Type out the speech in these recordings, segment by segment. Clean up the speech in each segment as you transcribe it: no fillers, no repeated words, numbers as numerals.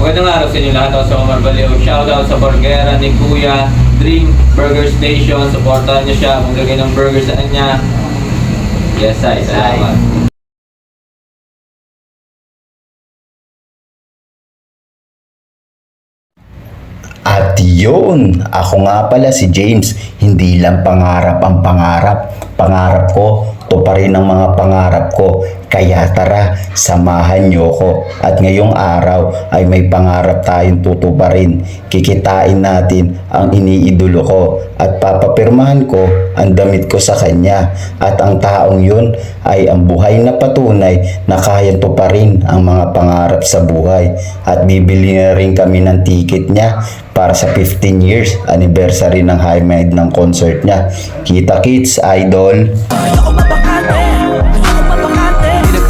Magandang araw sa inyo lahat. Ako sa Omar Baliw. Shoutout sa burgera ni Kuya Dream Burger Station. Supportahan niyo siya. Maglagay ng burger sa kanya. Yes, ay. Salamat. At yun, ako nga pala si James. Hindi lang pangarap ang pangarap. Pangarap ko, tuparin ang mga pangarap ko. Kaya tara, samahan nyo ko. At ngayong araw ay may pangarap tayong tutuparin. Kikitain natin ang iniidolo ko. At papapirmahan ko ang damit ko sa kanya. At ang taong yun ay ang buhay na patunay na kayang tuparin ang mga pangarap sa buhay. At bibili na rin kami ng ticket niya para sa 15 years anniversary ng High Mind ng concert niya. Kita kits, idol!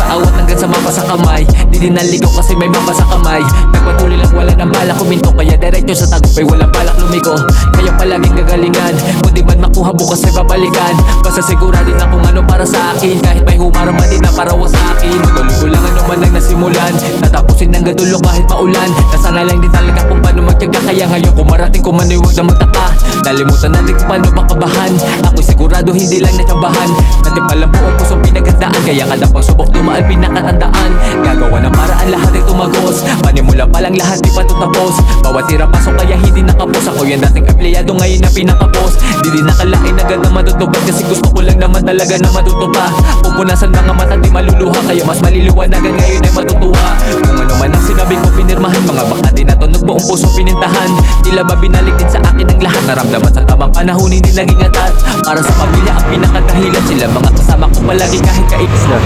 Awat hanggang sa mapa sa kamay. Di din naligaw kasi may mapa sa kamay. Nagpatuloy lang wala ng balak kuminto. Kaya diretso sa tagumpay walang balak lumigo. Kaya palaging gagalingan. Kung di man makuha bukas ay babalikan. Basta sigurado na kung ano para sa akin. Kahit may humarang man din na parawa sa akin. Magulo lang ano man ang nasimulan. Tatapusin ng gadulo kahit maulan. Nasana lang din talaga kung paano magtyaga. Kaya ngayon kung marating ko man ay huwag na magtaka. Nalimutan natin kung paano makabahan. Ako'y sigurado hindi lang natyabahan. Natin palang buong pusong pinagandaan. Kaya kada pagsubok dumaan pinakatandaan. Gagawa ng paraan lahat ay tumagos. Panimula pa lang lahat di pa tutapos. Bawat tira pasok kaya hindi nakapos. Ako yung dating empleyado ngayon na pinakapos. Di din nakalain agad na matutupad. Kasi gusto ko lang naman talaga na matuto pa. Pupunasan mga mata di maluluha. Kaya mas maliliwanagan ngayon ay matutuwa. Kung ano man ang sinabi ko pinirmahan. Mga baka din na tunog buong puso pinintahan. Tila ba binalik din sa akin ang lahat. Naramdaman sa tamang panahon hindi naging atat. Para sa pamilya ang pinakadahilan. Sila mga kasama ko palagi kahit kainis na.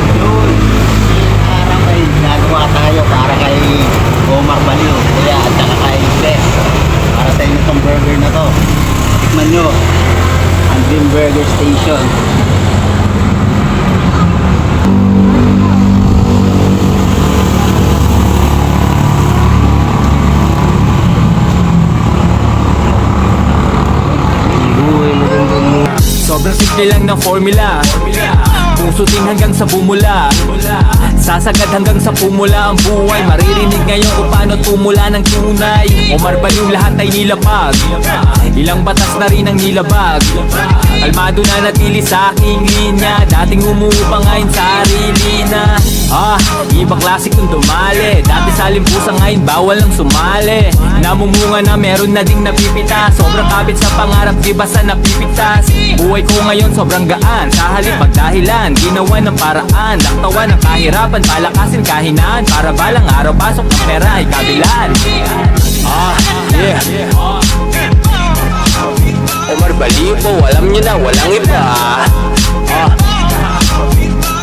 Parang may nagawa tayo para kay Omar Baliw, kuya, at saka kay Bless. Para sa inyo itong burger na to. Tikman nyo ang Dream Burger Station. Sobrang simple lang ng formula. Pusutin hanggang sa bumula. Sasagad hanggang sa pumula ang buhay. Maririnig ngayon kung paano tumula ng tunay. Omar Baliw lahat ay nilapag. Ilang batas na rin ang nilabag. Kalmado na natili sa aking linya. Dating umuupa ngayon sarili na. Ibang klase kung dumali. Dati sa limpusa ngayon bawal ang sumali. Namumunga na meron na ding napipita. Sobrang kapit sa pangarap di basta napipitas. Buhay ko ngayon sobrang gaan. Sa halip pagdahilan ginawa ng paraan. Laktawan ng kahirapan, palakasin kahinaan. Para balang araw pasok ng pera ay kabilan. Omar Baliw po, alam nyo na walang iba.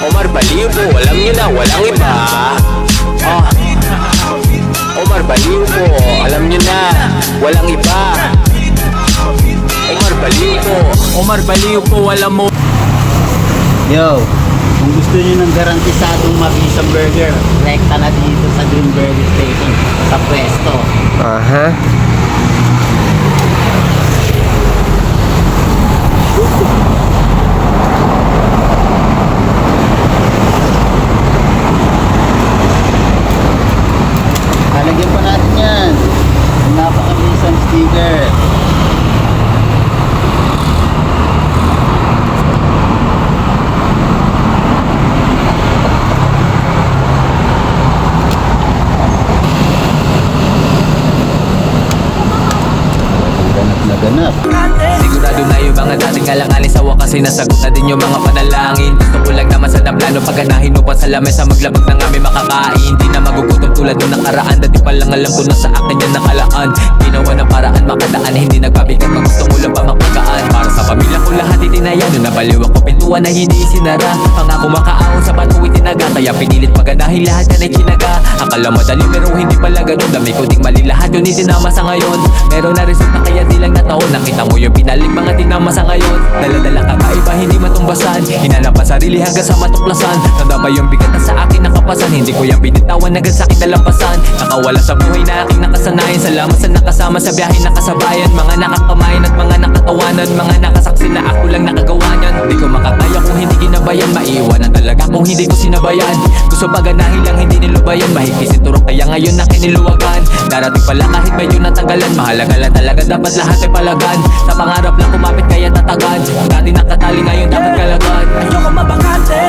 Omar Baliw po, alam nyo na walang iba. Omar Baliw po, alam nyo na walang iba. Omar Baliw po, Omar Baliw po, alam mo. Yo, kung gusto nyo ng garantisadong mabisang burger, rekta na dito sa Dream Burger Station sa pwesto. Lalagyan pa natin yan. Napakabisang sticker. Ganap. Sigurado na yung mga dating alanganin sa wakas ay nasagot na din yung mga panalangin. Gusto ko lang naman sana plano pagganahin upang sa lamesa maglabag ng aming makakain. Di na magugutom tulad nung nakaraan. Dati pa lang alam ko na sa akin yan nakalaan. Ginawa ng paraan makadaan, hindi nagpabigat pag gusto mo lang pa magpagaan. Para sa pamilya ko lahat itinaya. Nung nabaliw ako pintuan na hindi sinara. Pangako makaahon sa bato itinaga. Kaya pinilit paganahin lahat yan ay kinaga. Akala madali pero hindi pala ganun. Dami ko ding mali lahat yun isinama sa ngayon. Meron na resulta kaya di lang nataon. Nakita mo yung pinalik mga tinama sa ngayon. Dala-dala kakaiba hindi matumbasan. Hinanap ang sarili hanggang sa matuklasan. Nanda ba yung bigat na sa akin nakapasan. Hindi ko yung binitawan agad sa akin malampasan. Nakawala sa buhay na aking nakasanayan. Salamat sa nakasama sa biyahe nakasabayan. Mga nakakamayan at mga nakatawanan, mga nakasaksi na ako lang nakagawa niyan. Di ko makakaya kung hindi ginabayan, maiiwanan talaga kung hindi ko sinabayan. Gusto paganahin lang hindi nilubayan, mahigpit turok kaya ngayon na kiniluwagan. Darating pala kahit medyo natagalan, mahalaga lang talaga dapat lahat ay palagan. Sa pangarap lang kumapit kaya tatagan, dati nakatali ngayon dapat kalagan. Ayoko mabangante,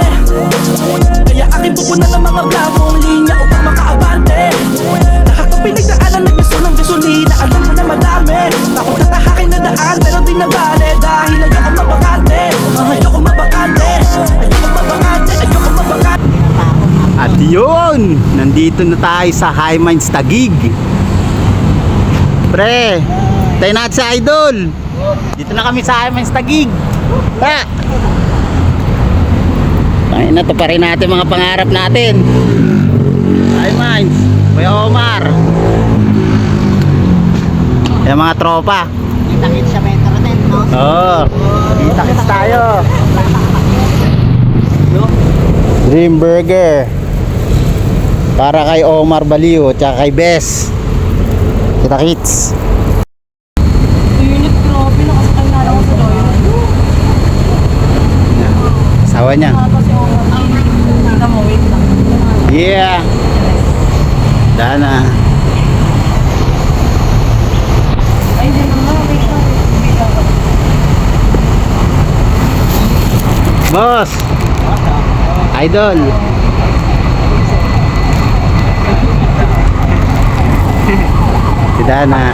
kaya aking pupunan ng mga blakong linya upang makaabante. Lahat ng pinagdaanan ng gusto ng gasolina, alam mo na madami. Ako tatahakin na daan pero di na bale, dahil ayoko mabangante. Ayoko mabangante, ayoko mabangante, ayoko mabangante. At yun, nandito na tayo sa High Minds Taguig. Pre, tayo natin sa Idol. Dito na kami sa High Minds Taguig. Ta! Ay, natuparin natin mga pangarap natin. High Minds, Kuya Omar. Yung mga tropa. Kita-kits sa metro net, no? Oo, kita-kits tayo. Dream Burger. Para kay Omar Baliw at kay Bes. Kita-kits. Unit, grabe, nakasakay na lang ako sa toilet. Sawa niya. Tapos yung kita mo, wait lang. Yeah. Dana. Ay, hindi naman, wait lang. Wait lang. Boss. Idol. Si Dana.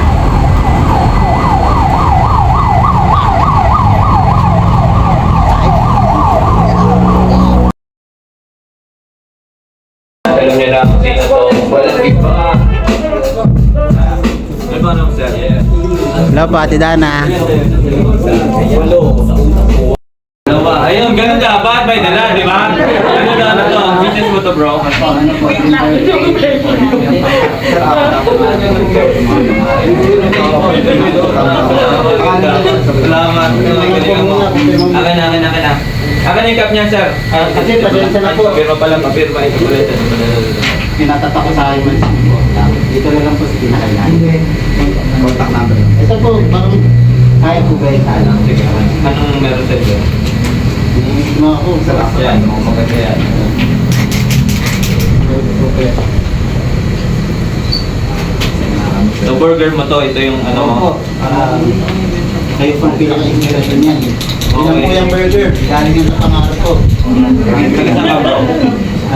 Alam niya lang kung sino to. Walang iba. Ano ba nung sir? Hello po, Ate Dana. Ayun, ganun dapat. May dala, di ba? Ano na ano to? Business mo to, bro? Salamat. Akin na. Akin yung cup niya, sir. Kasi pasensya na po. Papirma pala, papirma. Ito pala ito. Pinatata ko sa High Minds. Dito na lang po sa pinakailan. Contact number. Ito po, parang kaya po ba yung talang? Sige, anong meron sa inyo? Mga ako, sarap. Yan, maganda yan. So burger mo to, ito yung ano mo? Kayo po ang pinaka-inspirasyon yan. Ilan po yung burger? Galing yan sa pangarap ko. Taga ka, bro?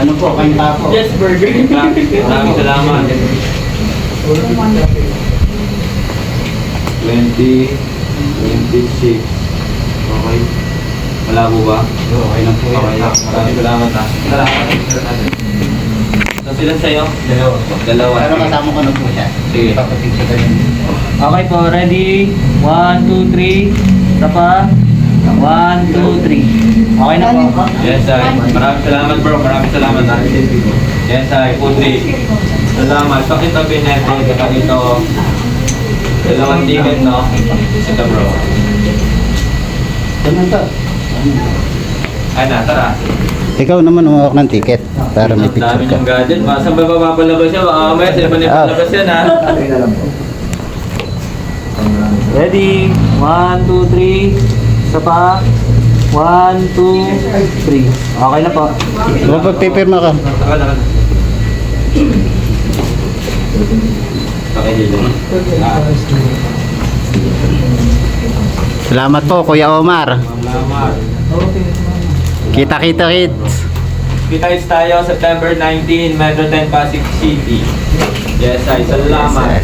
Ano po, kain pa po. Yes, burger. Maraming salamat. 20, 26. Okay. Wala po ba? Okay na po Okay. Maraming salamat ha. Salamat. So sila sa'yo? Dalawa. Pero kasama ko na po siya. Sige. Papapicture ka rin. Okay po, ready? 1, 2, 3. Isa pa. 1, 2, 3. Okay na po. Yes, ay. Maraming salamat bro. Maraming salamat ha. Yes, ay. Putri. Salamat. Pakitabi natin. Saka dito. Dalawang ticket, no? Ito bro. Ganun to. Ay na, tara. Ikaw naman umawak ng ticket para may Ang picture dami ka. niyong gadget. Saan ba papalabas siya? Baka mamaya sila pa nipalabas yan ha. Ready? 1, 2, 3. Isa pa. 1, 2, 3. Okay na po. Magpapipirma ka. Takan. Okay, dito. Salamat po, Kuya Omar. Salamat. Kita-kita kids. Kita-kits tayo September 19, Metro 10, Pasig City. Yes, ay. Salamat.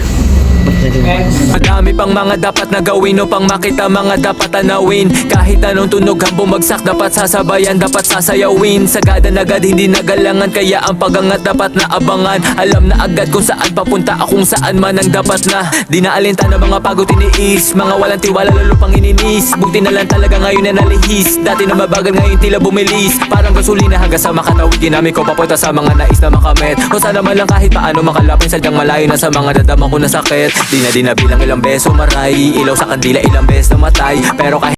Madami pang mga dapat na gawin upang makita mga dapat tanawin. Kahit anong tunog ang bumagsak dapat sasabayan, dapat sasayawin. Sagada na agad hindi nagalangan, kaya ang pagangat dapat na abangan. Alam na agad kung saan papunta, kung saan man ang dapat na. Di na alinta na mga pagod tiniis, mga walang tiwala lalo pang ininis. Bukti na lang talaga ngayon na nalihis, dati na mabagal ngayon tila bumilis. Parang gasolina hanggang sa makatawid, ginamit ko papunta sa mga nais na makamit. Kung sana man lang kahit paano makalapin, sadyang malayo na sa mga dadama ko na sakit. Di na bilang ilang beso maray, ilaw sa kandila ilang beses namatay. Pero kahit